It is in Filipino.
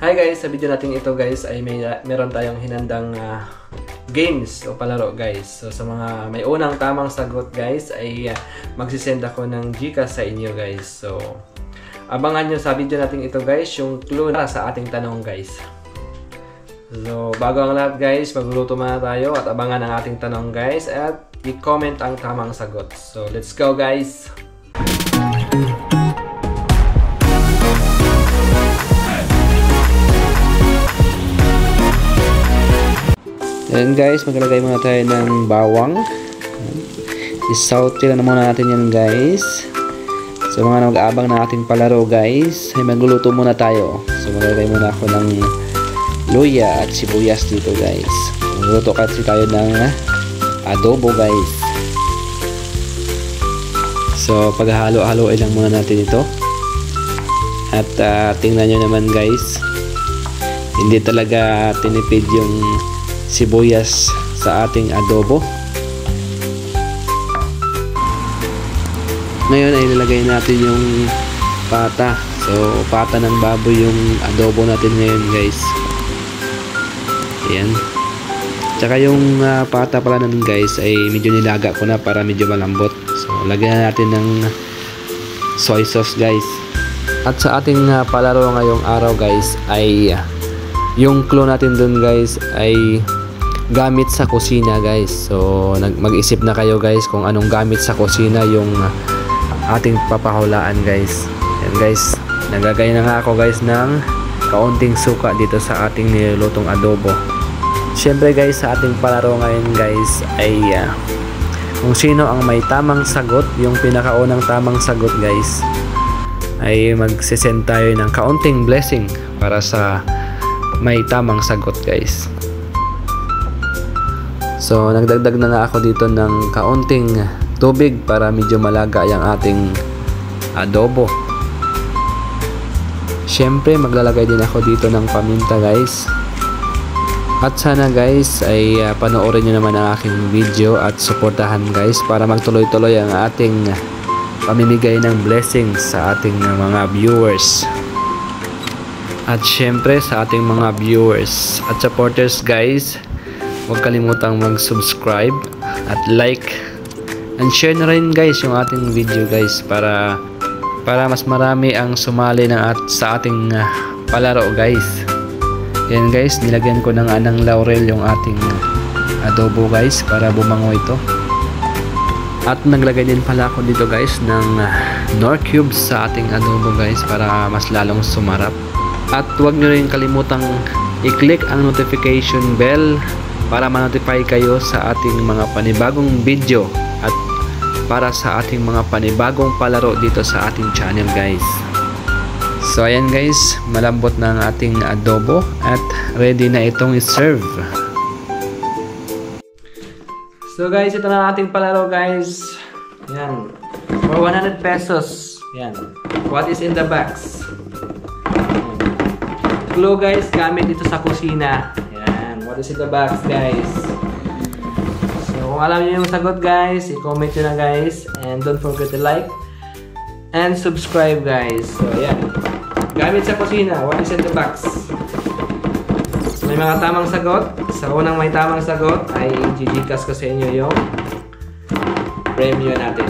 Hi guys, sa video natin ito guys ay meron tayong hinandang games o palaro guys. So sa mga may unang tamang sagot guys ay magsisend ako ng Gcash sa inyo guys. So abangan nyo sa video natin ito guys yung clue na sa ating tanong guys. So bago ang lahat guys, magluluto muna tayo at abangan ang ating tanong guys at i-comment ang tamang sagot. So let's go guys! Ayan guys, maglalagay muna tayo ng bawang. I-saute lang muna natin yan guys. So mga nag-aabang na ating palaro guys, ay magluluto muna tayo. So maglalagay muna ako ng luya at sibuyas dito guys. Magluluto kasi tayo ng adobo guys. So paghalo-haloin lang muna natin ito. At tingnan nyo naman guys, hindi talaga tinipid yung sibuyas sa ating adobo. Ngayon ay ilalagay natin yung pata. So pata ng baboy yung adobo natin ngayon guys. Ayan. Tsaka yung pata pala natin guys ay medyo nilaga ko na para medyo malambot. So lagyan natin ng soy sauce guys. At sa ating palaro ngayong araw guys ay yung clue natin dun guys ay gamit sa kusina guys. So mag-isip na kayo guys kung anong gamit sa kusina yung ating papahulaan guys. Yan guys, nagagay na nga ako guys ng kaunting suka dito sa ating nilulutong adobo. Syempre guys, sa ating palaro ngayon guys ay kung sino ang may tamang sagot, yung pinakaunang tamang sagot guys, ay magsisend tayo ng kaunting blessing para sa may tamang sagot guys. So nagdagdag na nga ako dito ng kaunting tubig para medyo malaga yung ating adobo. Syempre maglalagay din ako dito ng paminta guys. At sana guys ay panoorin nyo naman ang aking video at suportahan guys para magtuloy-tuloy ang ating pamimigay ng blessings sa ating mga viewers. At syempre sa ating mga viewers at supporters guys, huwag kalimutang mag-subscribe at like and share na rin guys yung ating video guys para mas marami ang sumali sa ating palaro guys. Yan guys, nilagyan ko ng anang laurel yung ating adobo guys para bumango ito. At naglagay din pala ako dito guys ng Knorr cubes sa ating adobo guys para mas lalong sumarap. At huwag nyo rin kalimutang i-click ang notification bell para ma-notify kayo sa ating mga panibagong video at para sa ating mga panibagong palaro dito sa ating channel guys. So ayan guys, malambot na ang ating adobo at ready na itong i-serve. So guys, ito na ang ating palaro guys. Yan. For 100 pesos. Yan. What is in the box? Glue guys, gamit ito sa kusina. What is in the box guys? So kung alam niyo yung sagot guys, i-comment nyo na guys. And don't forget to like and subscribe guys. So yan, gamit sa kusina, what is in the box? May mga tamang sagot. Sa unang may tamang sagot ay i-Gcash ko sa inyo yung premium natin.